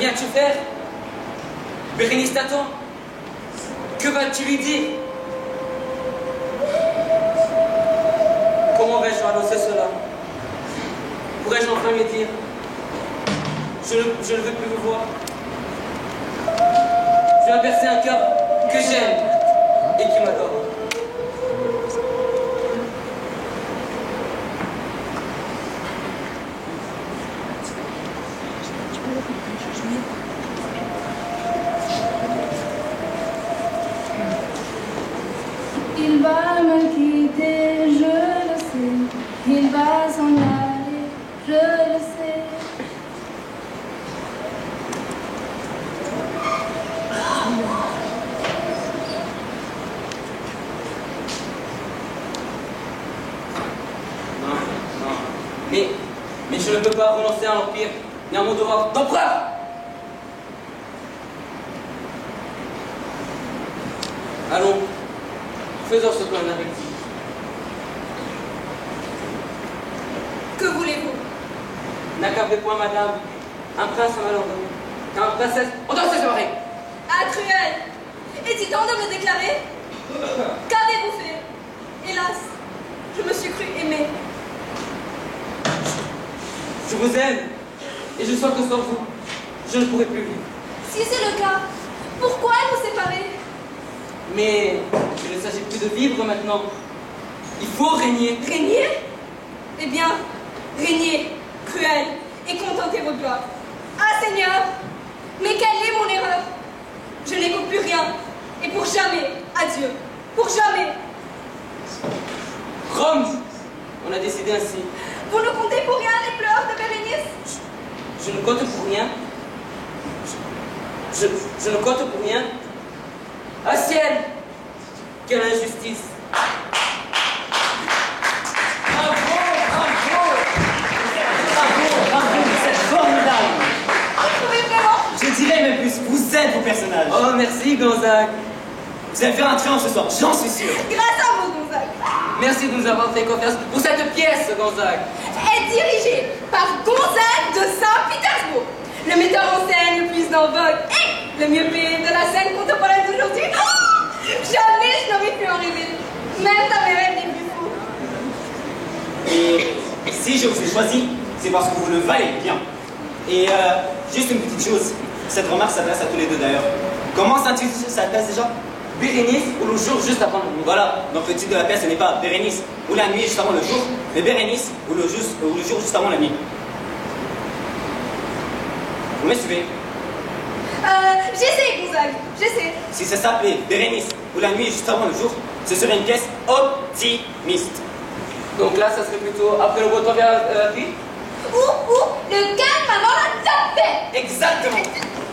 viens-tu faire? Bérénice t'attend. Que vas-tu lui dire? Comment vais-je annoncer cela? Pourrais-je enfin lui dire? Je ne veux plus vous voir. Je vais percer un cœur que j'aime et qui m'adore. Il va me quitter, je le sais. Il va s'en aller, je le sais. Mais je ne peux pas renoncer à l'Empire, ni à mon devoir d'empereur. Allons, faisons ce qu'on avait dit. Que voulez-vous? N'accablez point, madame. Un prince a malheureux, car une princesse, on doit se séparer. Ah, cruel! Est-il temps de me déclarer? Qu'avez-vous fait? Hélas, je me suis cru aimée. Je vous aime, et je sens que sans vous, je ne pourrai plus vivre. Si c'est le cas, pourquoi nous séparer? Mais il ne s'agit plus de vivre maintenant. Il faut régner. Régner? Eh bien, régnez, cruel, et contentez votre gloire. Ah, Seigneur, mais quelle est mon erreur? Je n'écoute plus rien, et pour jamais, adieu, pour jamais. Rome, on a décidé ainsi. Vous ne comptez pour rien les pleurs de Bérénice? Je ne compte pour rien. Je ne compte pour rien. Ah ciel, quelle injustice. Bravo, vous êtes formidable. Vous trouvez vraiment? Je dirais même plus, vous êtes vos personnages. Oh merci Gonzague. Vous allez faire un triomphe ce soir, j'en suis sûr. Grâce à vous, Gonzague. Merci de nous avoir fait confiance pour cette pièce, Gonzague. Est dirigée par Gonzague de Saint-Pétersbourg, le metteur en scène le plus en vogue et le mieux payé de la scène contemporaine d'aujourd'hui. Oh, jamais je n'aurais pu en rêver, même dans mes rêves les plus fous. Et si je vous ai choisi, c'est parce que vous le valez bien. Et juste une petite chose, cette remarque s'adresse à tous les deux d'ailleurs. Comment s'intitule cette pièce déjà? Bérénice ou le jour juste avant la nuit. Voilà, donc le titre de la pièce ce n'est pas Bérénice ou la nuit juste avant le jour, mais Bérénice ou le jour juste avant la nuit. Vous me suivez? J'essaie, Gonzague, j'essaie. Si ça s'appelait Bérénice ou la nuit juste avant le jour, ce serait une pièce optimiste. Donc là, ça serait plutôt après le beau temps vient la pluie. Ou le calme avant la tempête. Exactement.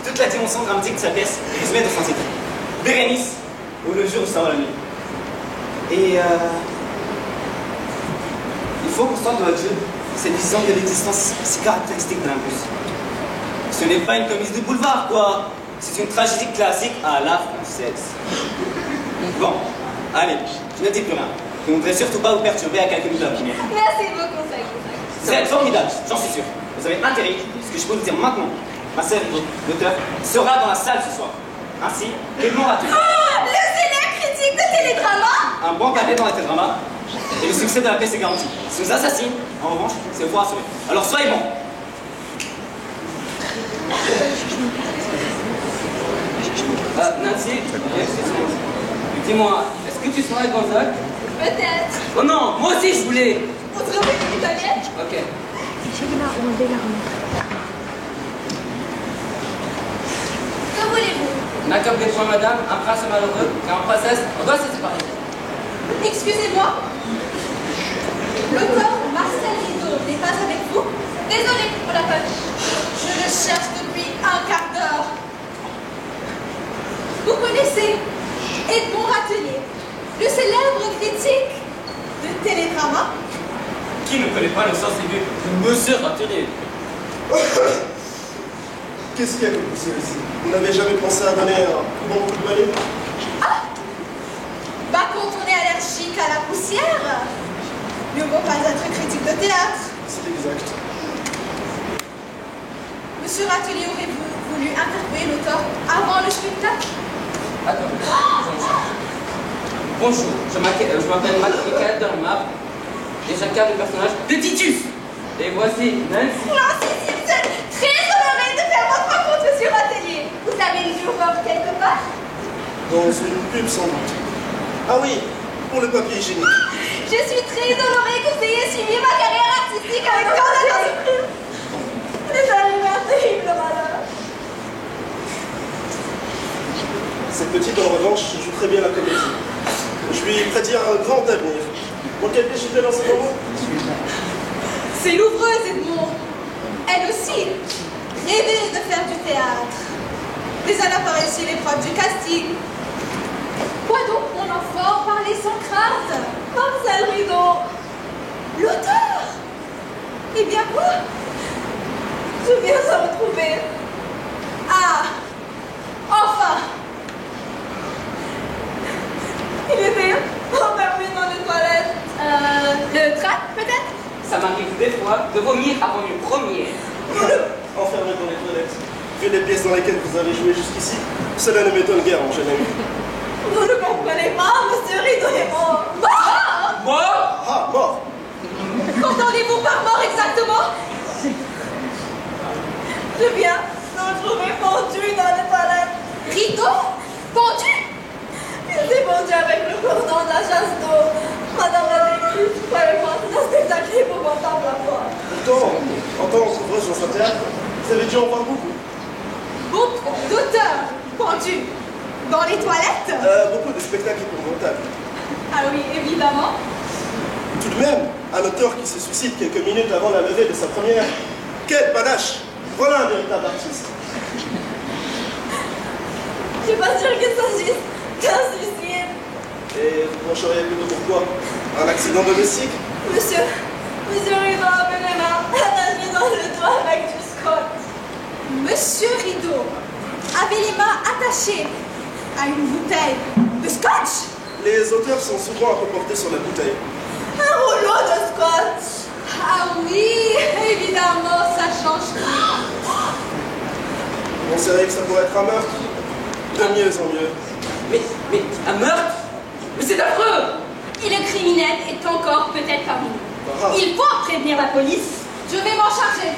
Toute la dimension dramatique de sa pièce est résumée dans son titre. Bérénice ou le jour juste avant la nuit. Et il faut qu'on sorte de notre jeu cette vision de l'existence si caractéristique de l'impulse. Ce n'est pas une comédie de boulevard, quoi. C'est une tragédie classique à la française. Bon, allez, je ne dis plus rien. Je ne voudrais surtout pas vous perturber à quelques minutes de la première. Merci beaucoup, Gonzague. Vous êtes formidable, j'en suis sûr. Vous avez intérêt, ce que je peux vous dire maintenant. Ma sœur, l'auteur, sera dans la salle ce soir. Ainsi, quel nom a-t-il? Oh, le célèbre critique de télédrama. Un bon papier dans les télédramas, et le succès de la pièce est garanti. Si vous assassine, en revanche, c'est vous rassurer. Alors soyez bon. Nancy, dis-moi, est-ce que tu seras Gonzague? Peut-être. Oh non, moi aussi je voulais. On se retrouve une italienne. Ok. Que voulez-vous? N'accablez point, madame, un prince malheureux, car en princesse, on doit se séparer. Excusez-moi. L'auteur Marcel Rideau n'est pas avec vous? Désolé pour la peine. Je le cherche depuis un quart d'heure. Vous connaissez Edmond Râtelier, le célèbre critique de télédrama? Qui ne connaît pas le sens aigu de Monsieur Râtelier? Qu'est-ce qu'il y a comme poussière ici? Vous n'avez jamais pensé à donner un bon coup de balai? Ah! Bah quand on est allergique à la poussière, mieux vaut pas être critique de théâtre. C'est exact. Monsieur Râtelier, aurez-vous voulu Bonjour, je m'appelle Michael Dermap et j'incarne le personnage de Titus. Et voici Nancy. Nancy Simpson, très honorée de faire votre rencontre sur l'atelier. Vous avez le jour quelque part? Dans une pub sans doute. Ah oui, pour le papier hygiénique. Je suis très honorée que vous ayez suivi ma carrière artistique avec tant d'attention. Les arrivées un terrible malheur. Cette petite, en revanche, joue très bien la comédie. Je lui prédire un grand avenir. Dans quel pays je dans ce moment? C'est l'ouvreuse Edmond. Elle aussi rêvait de faire du théâtre. Mais elle a pas réussi l'épreuve du casting. Quoi donc, mon enfant, parlez sans crainte. Marcel Rideau, l'auteur. Eh bien quoi? Je viens de retrouver. Ah, enfin. Il était enfermé dans les toilettes. Le trac, peut-être? Ça m'arrive des fois de vomir avant une première. Enfermé dans les toilettes. Vu les pièces dans lesquelles vous avez joué jusqu'ici, cela ne m'étonne guère, mon jeune ami. Vous ne comprenez pas, monsieur Rideau est mort. Mort? Mort? Ah, mort! Qu'entendez-vous par mort exactement? Je viens de le trouver pendu dans les toilettes. Rideau? Pendu? Il s'est pendu avec le cordon de la chasse d'eau. Madame la directrice, croyez-moi, c'est un spectacle épouvantable à voir. Pourtant, en tant qu'ouvreuse dans un théâtre, vous avez dû en voir beaucoup. Beaucoup d'auteurs pendus dans les toilettes? Beaucoup de spectacles épouvantables. Ah oui, évidemment. Tout de même, un auteur qui se suicide quelques minutes avant la levée de sa première. Quel panache! Voilà un véritable artiste. Je suis pas sûre qu'il s'agisse d'un suicide. Et vous pencheriez plutôt pourquoi? Un accident domestique? Monsieur Rideau a appelé les mains, attaché dans le doigt avec du scotch. Monsieur Rideau avait les mains attachées à une bouteille de scotch. Les auteurs sont souvent à reporter sur la bouteille. Un rouleau de scotch. Ah oui, évidemment, ça change tout. On savait que ça pourrait être un meurtre. De mieux en mieux. Mais un meurtre? Mais c'est affreux! Et le criminel est encore peut-être parmi nous. Ah. Il faut prévenir la police. Je vais m'en charger.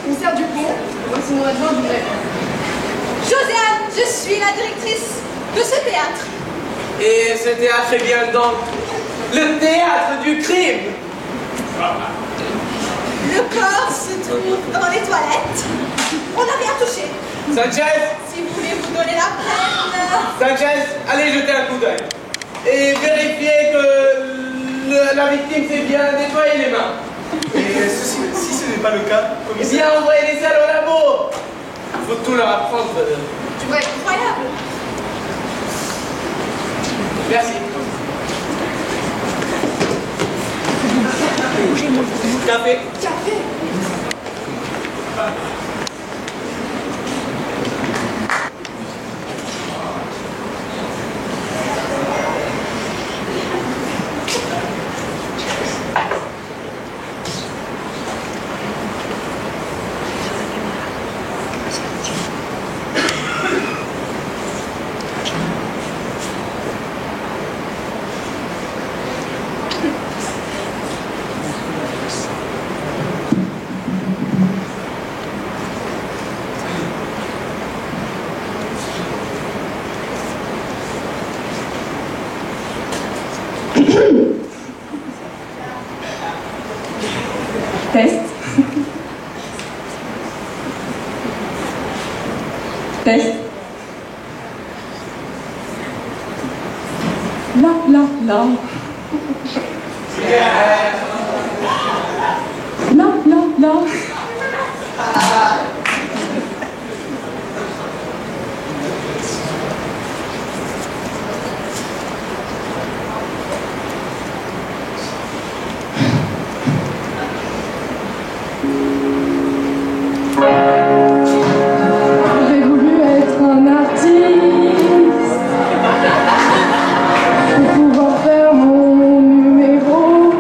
Commissaire Dupont, voici mon adjoint du greffe. Josiane, je suis la directrice de ce théâtre. Et ce théâtre est bien donc le théâtre du crime. Le corps se trouve dans les toilettes. On n'a rien touché. Sanchez, Si vous voulez vous donner la peine. Sanchez, allez jeter un coup d'œil. Et vérifiez que la victime s'est bien nettoyé les mains. Et si ce n'est pas le cas, Eh commissaire... bien, envoyez les salles au labo. Il faut tout leur apprendre. Tu vois, incroyable. Merci. Café. Café. Test. Test. La. Non, non, non. J'aurais voulu être un artiste pour pouvoir faire mon numéro.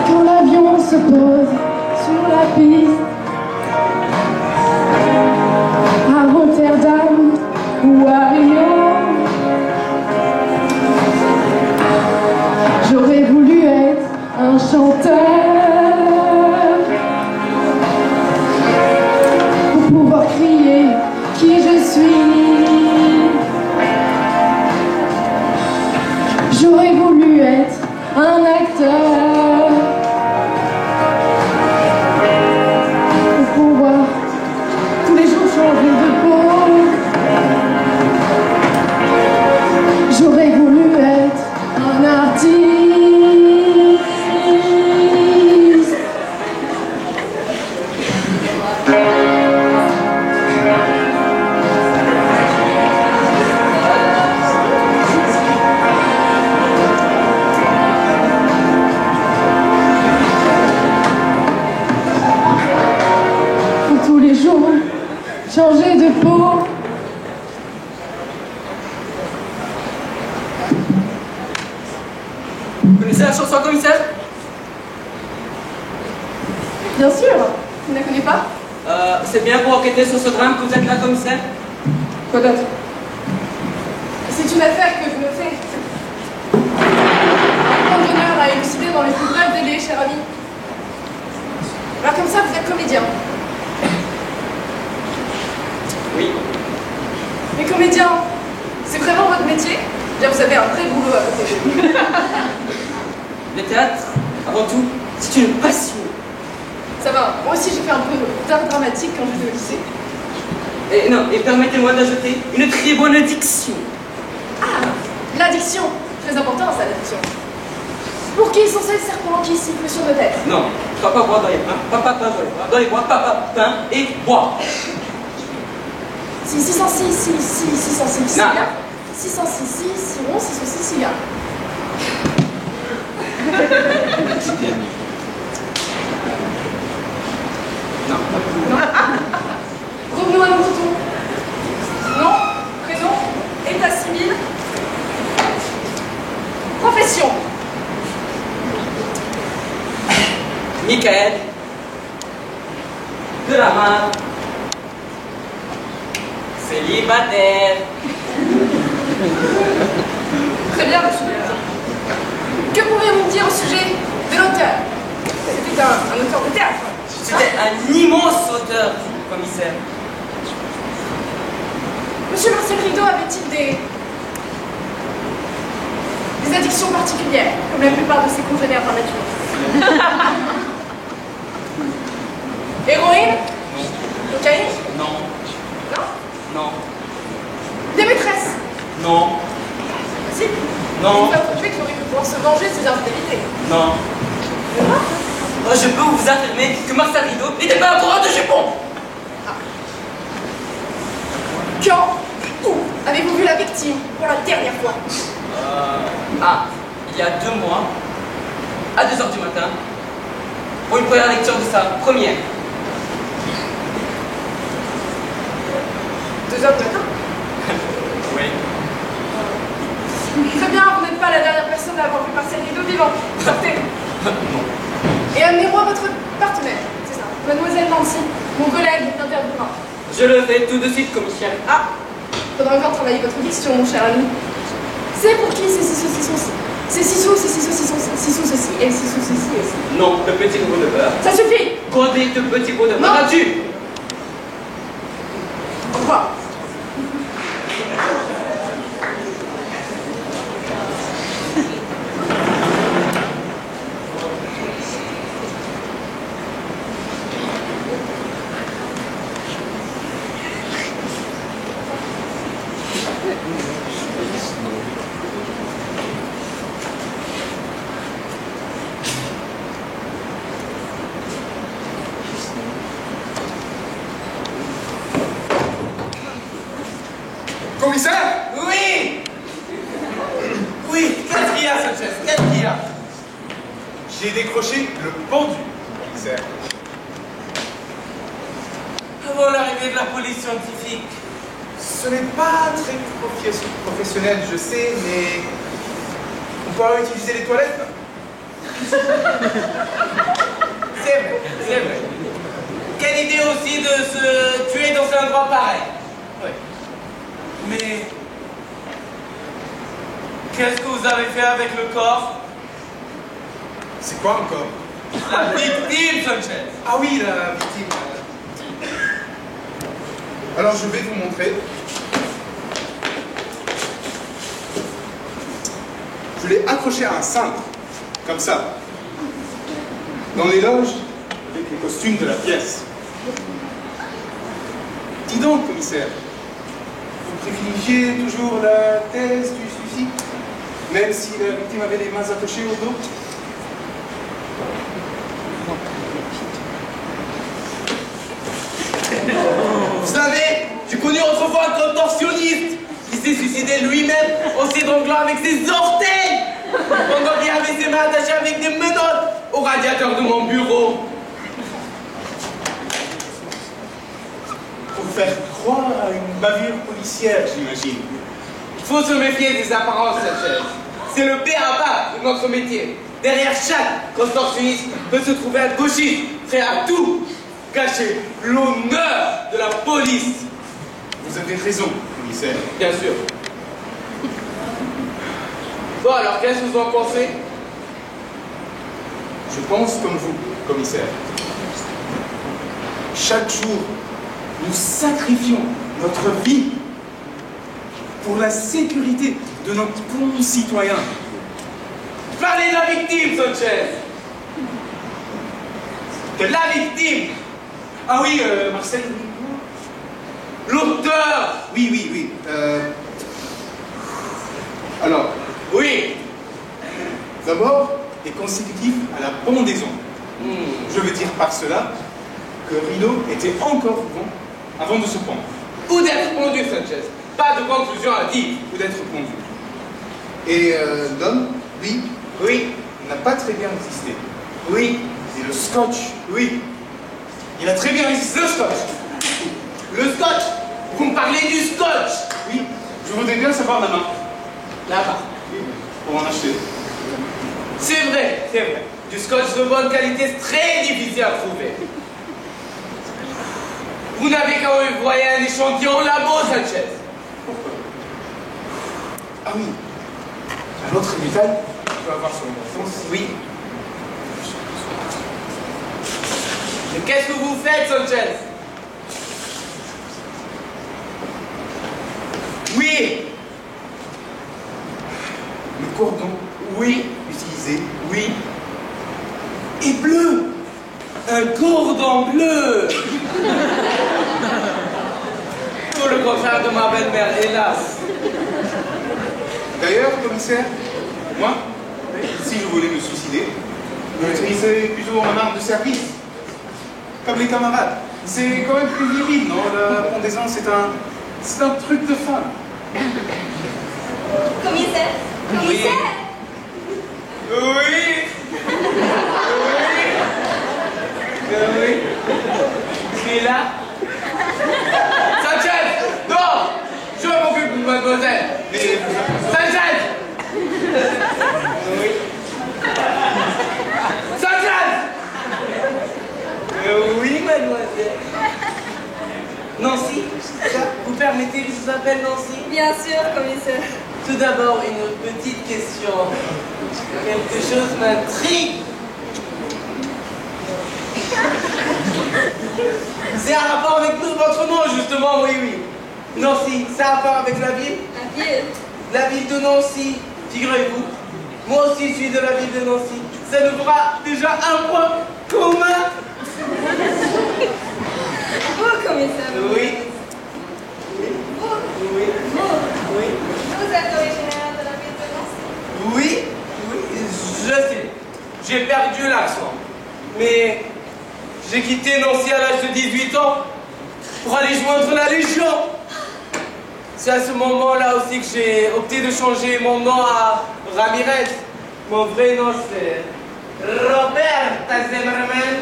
Quand l'avion se pose sur la piste à Rotterdam ou à Rio, j'aurais voulu être un chanteur pour pouvoir crier qui je suis. J'aurais voulu être un acteur pour pouvoir tous les jours changer de peau. J'aurais voulu être un artiste pour tous les jours changer de peau. Vous connaissez la chanson, commissaire? Bien sûr, tu ne la connais pas? C'est bien pour enquêter sur ce drame que vous êtes là, commissaire? Quoi d'autre? C'est une affaire que je me fais. Prendre d'honneur à élucider dans les plus brefs délais, cher ami. Alors comme ça, vous êtes comédien. Oui. Mais comédien, c'est vraiment votre métier? Bien, vous avez un vrai boulot à côté de vous. Le théâtre, avant tout, c'est une passion. Ça va, moi aussi j'ai fait un peu d'art dramatique quand j'étais au lycée. Et non, et permettez-moi d'ajouter une très bonne diction. Ah, l'addiction. Très important ça, l'addiction. Pour qui sont ces serpents qui sifflent sur nos têtes? Non, papa boit dans les pains, papa pain dans les bois, papa pain et bois. Si 606, si 606, si Non. 606, si 11, 606, si Non. Revenons à nos moutons. Nom, prénom, état civil, profession. Michael, de la main, célibataire. Très bien, monsieur. Que pouvez-vous me dire au sujet de l'auteur? C'était un auteur de théâtre. C'était un immense auteur, commissaire. Monsieur Marcel Rideau avait-il des addictions particulières, comme la plupart de ses congénères par nature? Héroïne? Cocaïne? Non. Non? Non. Des maîtresses? Non. Si. Non. Vous avouez qu'il aurait pu pouvoir se venger de ses infidélités. Non. Oh, je peux vous affirmer que Marcel Rideau n'était pas un coureur de jupons. Quand? Où avez-vous vu la victime pour la dernière fois? Il y a 2 mois, à 2 h du matin, pour une première lecture de sa première. 2 heures du matin? Oui. Très bien, vous n'êtes pas la dernière personne à avoir vu Marcel Rideau vivant. Sortez. Non. Et amenez-moi votre partenaire, c'est ça, mademoiselle Nancy, mon collègue d'interviewant. Je le fais tout de suite, commissaire. Ah, faudra encore travailler votre diction, mon cher ami. C'est pour qui c'est six saucissons? C'est 6 sous, c'est 6 saucissons, 6 sous ceci, et 6 sous ceci, et ceci. Non, le petit gros de beurre. Ça suffit! Condé de petit gros de beurre. Non. As-tu? Au revoir. Commissaire? Oui! Oui, qu'est-ce qu'il y a, Sanchez? Qu'est-ce qu'il y a? J'ai décroché le pendu, commissaire. Avant l'arrivée de la police scientifique. Ce n'est pas très professionnel, je sais, mais on pourra utiliser les toilettes. C'est vrai, c'est vrai. Quelle idée aussi de se tuer dans un endroit pareil. Oui. Mais qu'est-ce que vous avez fait avec le corps? C'est quoi encore? La victime, Sanchez. Ah oui, la victime. Alors je vais vous montrer. Je l'ai accroché à un cintre, comme ça, dans les loges avec les costumes de la pièce. Dis donc, commissaire, vous privilégiez toujours la thèse du suicide, même si la victime avait les mains attachées au dos? Vous savez, j'ai connu autrefois un contorsionniste qui s'est suicidé lui-même en s'étranglant avec ses orteils pendant qu'il avait ses mains attachées avec des menottes au radiateur de mon bureau. Pour faire croire à une bavure policière, j'imagine. Il faut se méfier des apparences, Sanchez. C'est le b.a.-ba de notre métier. Derrière chaque contorsionniste peut se trouver un gauchiste prêt à tout gâcher l'honneur de la police. Vous avez raison, commissaire. Bien sûr. Bon, alors qu'est-ce que vous en pensez? Je pense comme vous, commissaire. Chaque jour, nous sacrifions notre vie pour la sécurité de nos concitoyens. Parlez de la victime, Sanchez. De la victime. Ah oui, Marcel. L'auteur. Oui. Alors, Oui. d'abord, est consécutif à la pendaison. Je veux dire par cela que Rino était encore vivant avant de se pendre. Ou d'être pendu, Sanchez. Pas de conclusion à dire. Ou d'être pendu. Et l'homme, lui, Oui. n'a pas très bien résisté. Oui. Et le scotch, Oui. il a très bien résisté. Le scotch. Le scotch. Vous me parlez du scotch. Oui, je voudrais bien savoir la main. Là-bas. Oui, pour en acheter. C'est vrai, c'est vrai. Du scotch de bonne qualité, c'est très difficile à trouver. Vous n'avez qu'à envoyer un échantillon au labo, Sanchez. Ah oui, un autre détail, tu peux avoir sur mon sens. Oui. Mais qu'est-ce que vous faites, Sanchez? Oui. Le cordon, Oui. utilisé, Oui. Et bleu. Un cordon bleu. Tout le contraire de ma belle-mère, hélas. D'ailleurs, commissaire, moi, si je voulais me suicider, j'utiliserais plutôt un arme de service, comme les camarades. C'est quand même plus viril, non? La pendaison, c'est un truc de femme. Commissaire? Commissaire? Oui. Oui. Je suis là. Sanchez, non. Je m'occupe, mademoiselle. Mais Sanchez. Oui. Sanchez. Oui, mademoiselle. Nancy, vous permettez que je vous appelle Nancy? Bien sûr, commissaire. Tout d'abord, une petite question. Quelque chose m'intrigue. C'est un rapport avec votre nom, justement, oui. Nancy, c'est un rapport avec la ville? La ville. La ville de Nancy. Figurez-vous, moi aussi je suis de la ville de Nancy. Ça nous fera déjà un point commun. Vous, commissaire. Oui. Vous. Oui. Vous. Oui. Vous êtes originaire de la ville de Nancy. Oui, je sais. J'ai perdu l'accent. Mais j'ai quitté Nancy à l'âge de 18 ans pour aller joindre la Légion. C'est à ce moment-là aussi que j'ai opté de changer mon nom à Ramirez. Mon vrai nom c'est Roberta Zimmerman.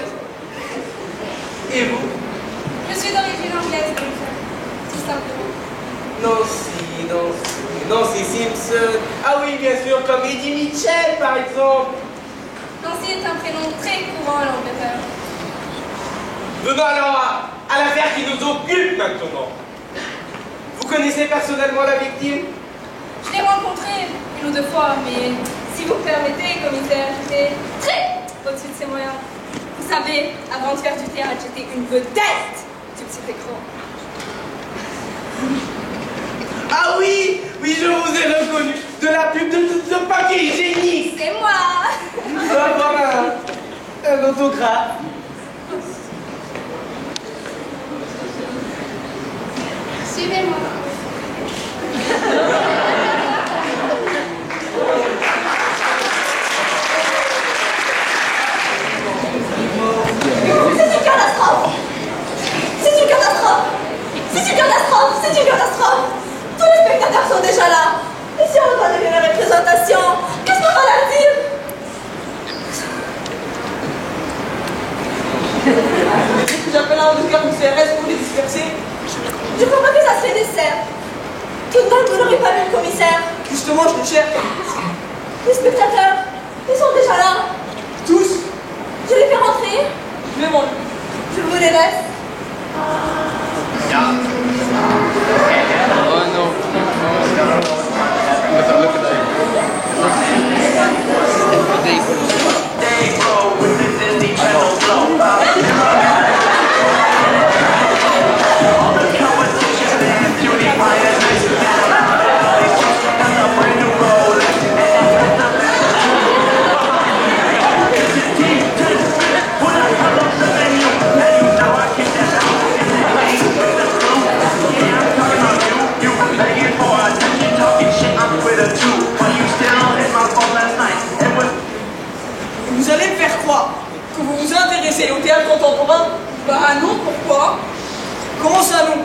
Et vous? Je suis d'origine anglaise, tout simplement. Nancy Simpson. Ah oui, bien sûr, comme Eddie Mitchell, par exemple. Nancy est un prénom très courant à l'Angleterre. Venons alors à l'affaire qui nous occupe maintenant. Vous connaissez personnellement la victime? Je l'ai rencontrée une ou deux fois, mais si vous permettez, commissaire, j'étais très au-dessus de ses moyens. Vous savez, avant de faire du théâtre, j'étais une vedette du petit écran. Ah oui, oui, je vous ai reconnu de la pub de ce paquet hygiénique. C'est moi. Ah, voilà, un autographe. Suivez-moi. C'est une catastrophe. C'est une catastrophe. C'est une catastrophe. C'est une catastrophe. Tous les spectateurs sont déjà là. Et si on doit donner la représentation, qu'est-ce qu'on va leur dire? J'appelle un avocat du CRS pour les disperser. Je comprends que ça serait nécessaire. Tout le temps, vous n'aurez pas vu le commissaire. Justement, je le cherche. Les spectateurs, ils sont déjà là. Tous. Je les fais rentrer. Mais bon, je vous les laisse. Oh non. Vous allez me faire croire que vous vous intéressez au théâtre contemporain? Bah non, pourquoi? Comment ça non?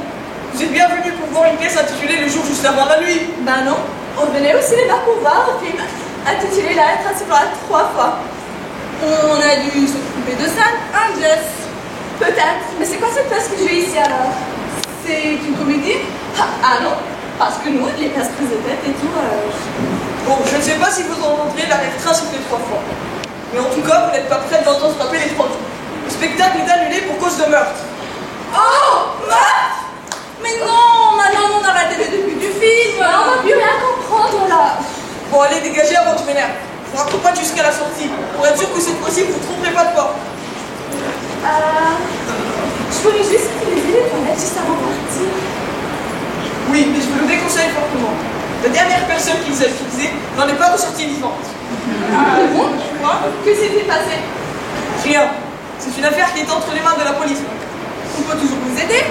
Vous êtes bien venu pour voir une pièce intitulée Le jour juste avant la nuit? Ben non, on venait au cinéma pour voir un film intitulé La lettre principale 3 fois. On a dû s'occuper de ça, un jazz. Peut-être, mais c'est quoi cette pièce que j'ai ici alors? C'est une comédie? Ah non, parce que nous, les pièces prises de tête et tout... Bon, je ne sais pas si vous entendrez la refrain siffler 3 fois. Mais en tout cas, vous n'êtes pas prête d'entendre frapper les 3 coups. Le spectacle est annulé pour cause de meurtre. Oh, meurtre! Mais non, maintenant on a raté le début du film. On va plus rien comprendre là. Bon, allez, dégagez avant que je m'énerve. Je vous raccompagne jusqu'à la sortie, pour être sûr que cette fois-ci, vous ne vous tromperez pas de porte. Je voulais juste utiliser les toilettes juste avant de partir. Oui, mais je vous le déconseille fortement. La dernière personne qui les a utilisées n'en est pas ressortie vivante. Ah bon? Quoi? Que s'est-il passé? Rien. C'est une affaire qui est entre les mains de la police. On peut toujours vous aider.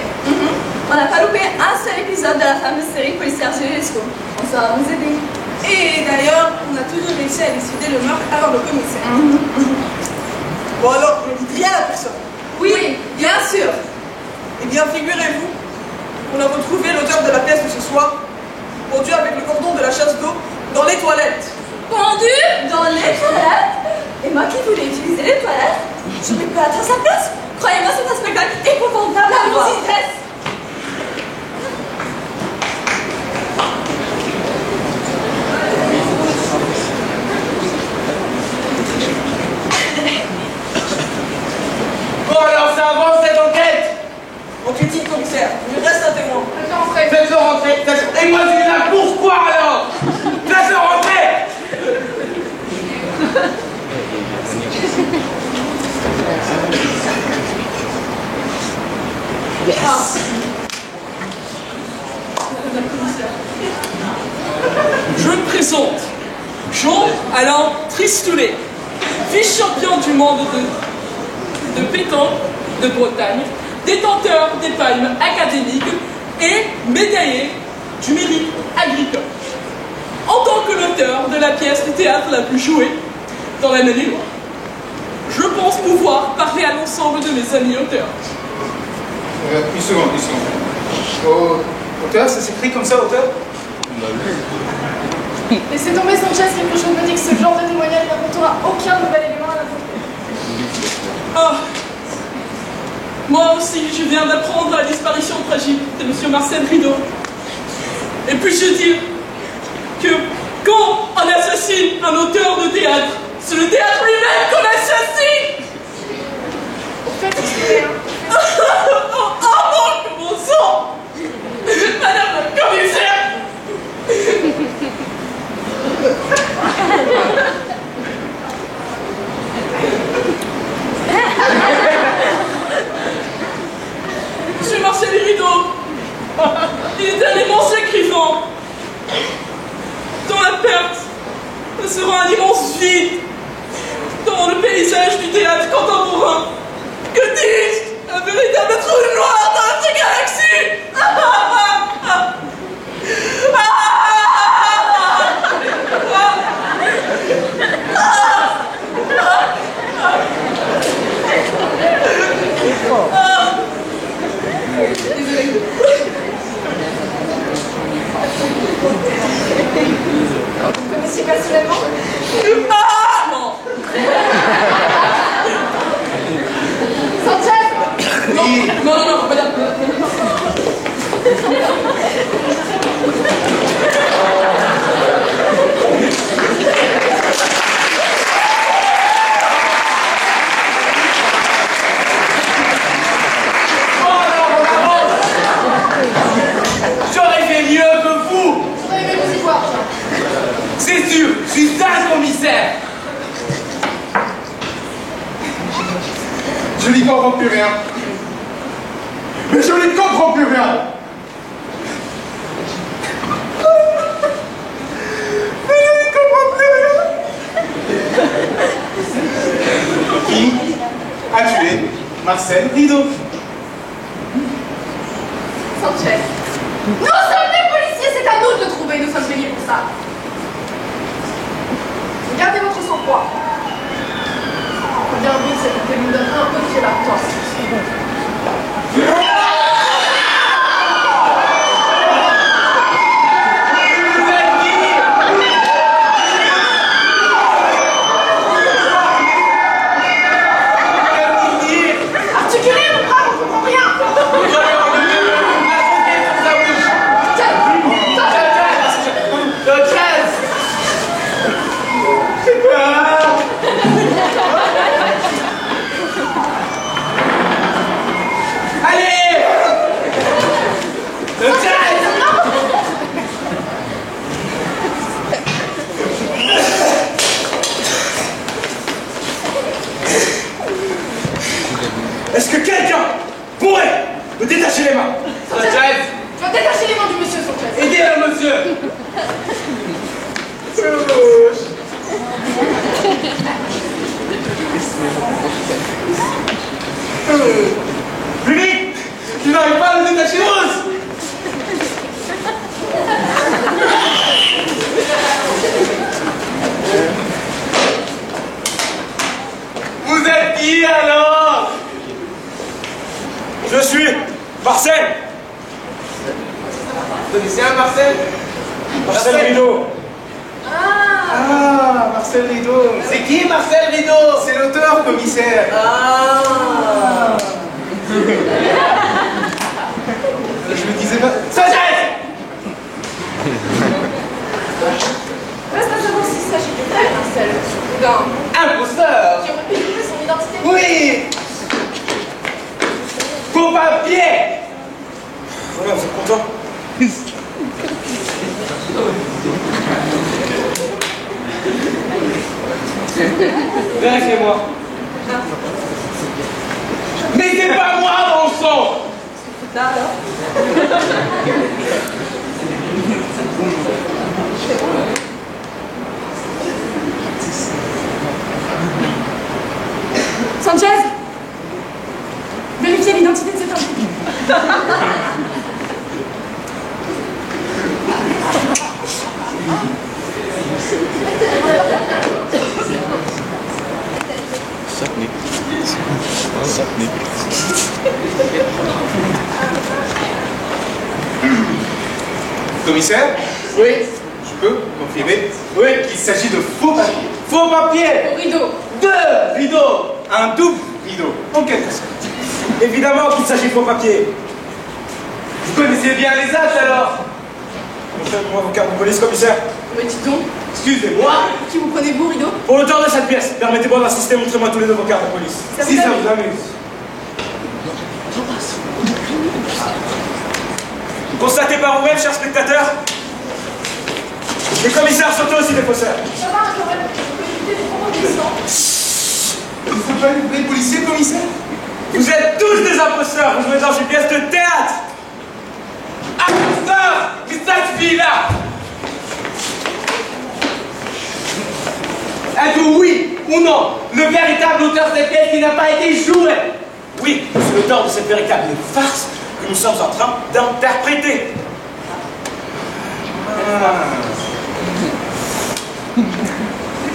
On n'a pas loupé un seul épisode de la fameuse série policière Géresco. On saura vous aider. Et d'ailleurs, on a toujours réussi à décider le meurtre avant le commissaire. Bon alors, ne dites rien à personne. Oui, bien sûr. Eh bien, figurez-vous qu'on a retrouvé l'auteur de la pièce de ce soir, pendu avec le cordon de la chasse d'eau dans les toilettes. Pendu dans les toilettes. Et moi qui voulais utiliser les toilettes, je n'ai pas être à sa place. Croyez-moi, c'est un spectacle épouvantable à voir. Bon alors ça avance cette enquête. On critique commissaire, il reste un témoin. Faites-le rentrer. Et moi je suis là pourquoi alors? Faites-le rentrer. Je me présente, Jean-Alain Tristoulet, vice-champion du monde de pétanque de Bretagne, détenteur des palmes académiques et médaillé du mérite agricole. En tant que l'auteur de la pièce de théâtre la plus jouée dans la Maine-et-Loire, je pense pouvoir parler à l'ensemble de mes amis auteurs. Une seconde. Oh, Auteur, ça s'écrit comme ça, auteur? Laissez tomber Sanchez, quelque chose me dit que ce genre de témoignage n'apportera aucun nouvel élément à la vérité. Ah. Moi aussi, je viens d'apprendre la disparition tragique de M. Marcel Rideau. Et puis-je dire que quand on assassine un auteur de théâtre, c'est le théâtre lui-même qu'on assassine. Faites expliquer, hein. Oh mon sang! Madame la commissaire! Monsieur Marcel Rideau, il est un immense écrivain dont la perte sera un immense vide dans le paysage du théâtre contemporain. Que dis-je? Un véritable trou noir dans notre galaxie! Désolée. Vous connaissez personnellement? Non! Sanchez! Non, madame. J'aurais fait mieux que vous. J'aurais aimé vous y voir. C'est sûr, je suis un commissaire. Je n'y comprends plus rien. Mais je n'y comprends plus rien. Mais je n'y comprends plus rien. Qui a tué Marcel Rideau? Sanchez. Nous sommes des policiers, c'est à nous de le trouver, nous sommes payés pour ça. Gardez votre sang-froid. Bien vu, c'est que nous donne un peu de l'argent. Articulez, mon brave, on comprend rien. Est-ce que quelqu'un pourrait me détacher les mains? Sanchez, Tu vas détacher les mains du monsieur Sanchez. aidez-le, monsieur. Plus vite! Tu n'arrives pas à le détacher, Rose! Vous êtes qui alors? Je suis Marcel. Vous connaissez un Marcel? Marcel Rideau. Ah, Marcel Rideau. C'est qui Marcel Rideau? C'est l'auteur, commissaire. Ah. Je me disais pas... Sanchez! Reste à savoir s'il s'agit du frère Marcel ou d'un Imposteur! qui aurait pu trouver son identité. Oui! Faux papier! Voilà, vous êtes content? Vérifiez-moi. Mais c'est pas moi, bon sang! Là, alors. Sanchez, vérifiez l'identité de cet homme. Sapnik. Commissaire, Oui. je peux confirmer Oui. qu'il s'agit de faux papiers. Faux papier. Au rideau. 2 rideaux. Un double rideau, en quelque sorte. Évidemment qu'il s'agit de faux papier. Vous connaissez bien les âges alors. Montrez-moi vos cartes de police, commissaire. Mais dites donc, Excusez-moi. qui vous prenez-vous, rideau? Pour l'auteur de cette pièce, permettez-moi d'assister, montrez-moi tous les deux vos cartes de police. Ça Si vous ça amuse? vous amuse. Constatez par vous-même, chers spectateurs, les commissaires sont aussi des faussaires. Ça va, quand même. Vous pouvez éviter les propos glissants. Il ne faut pas les policiers, commissaire. Vous êtes tous des imposteurs, vous jouez dans une pièce de théâtre. Imposteur. Mais cette fille-là. Êtes-vous oui ou non le véritable auteur de cette pièce qui n'a pas été joué? Oui, c'est l'auteur de cette véritable farce que nous sommes en train d'interpréter.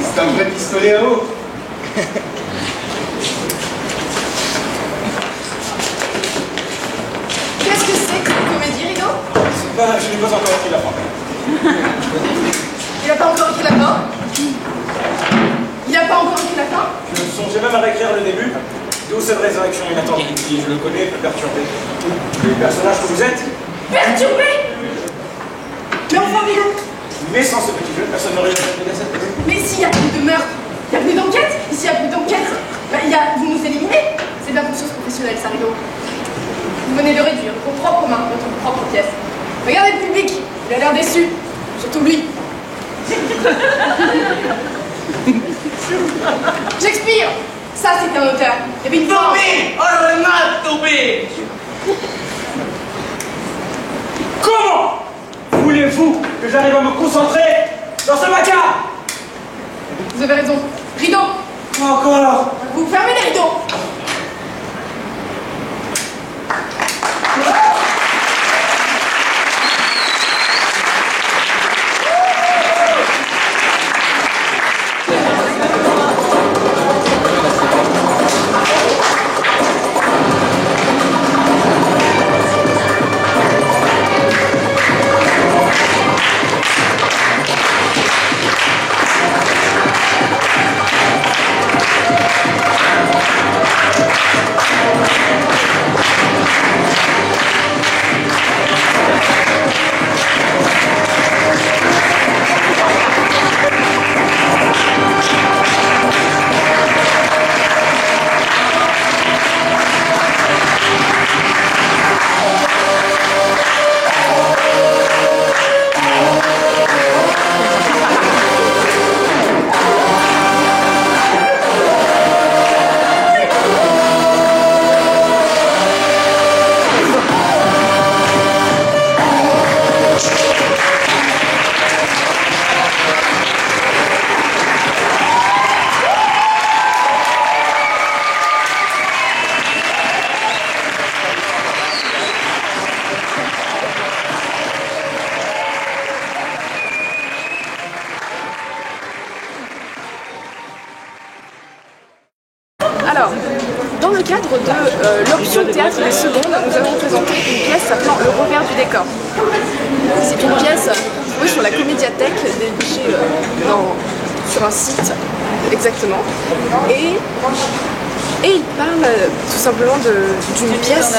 C'est un vrai pistolet à eau. Qu'est-ce que c'est que cette comédie, rideau? Je n'ai pas encore écrit la fin. Il n'a pas encore écrit la fin? Il n'a pas encore écrit la fin? Je songeais même à réécrire le début, d'où cette résurrection inattendue qui, je le connais, peut perturber le personnage que vous êtes. Perturbé? Mais enfin, rideau! Mais sans ce petit jeu, personne n'aurait jamais cette pièce. Mais s'il y a plus de meurtre, il y a plus d'enquête. Et s'il y a plus d'enquête, vous nous éliminez. C'est bien une chose professionnelle, ça, rideau. Vous venez de réduire vos propres mains votre propre pièce. Regardez le public, il a l'air déçu. Surtout lui. Shakespeare, ça c'est un auteur. Il y avait une force. Tombé. Oh le mal tombé. Comment voulez-vous que j'arrive à me concentrer dans ce macabre? Vous avez raison. Rideau, Encore. vous fermez les rideaux. Alors, dans le cadre de l'option théâtre des secondes, nous avons présenté une pièce s'appelant Le revers du décor. C'est une pièce trouvée sur la Comédiathèque, débouchée sur un site exactement. Et il parle tout simplement d'une pièce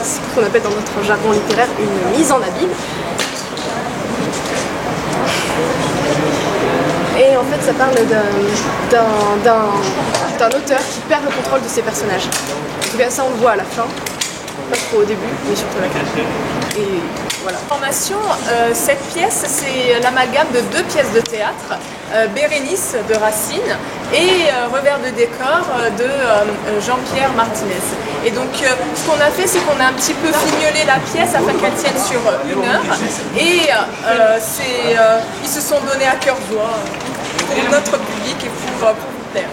ce qu'on appelle dans notre jargon littéraire une mise en abîme. Et en fait, ça parle d'un auteur qui perd le contrôle de ses personnages. En tout cas, ça on le voit à la fin, pas trop au début, mais surtout à la fin. Et voilà. Formation, cette pièce, c'est l'amalgame de deux pièces de théâtre, Bérénice de Racine et Revers de décor de Jean-Pierre Martinez. Et donc, ce qu'on a fait, c'est qu'on a un petit peu fignolé la pièce afin qu'elle tienne sur 1 heure. Et ils se sont donnés à cœur joie pour notre public et pour vous plaire.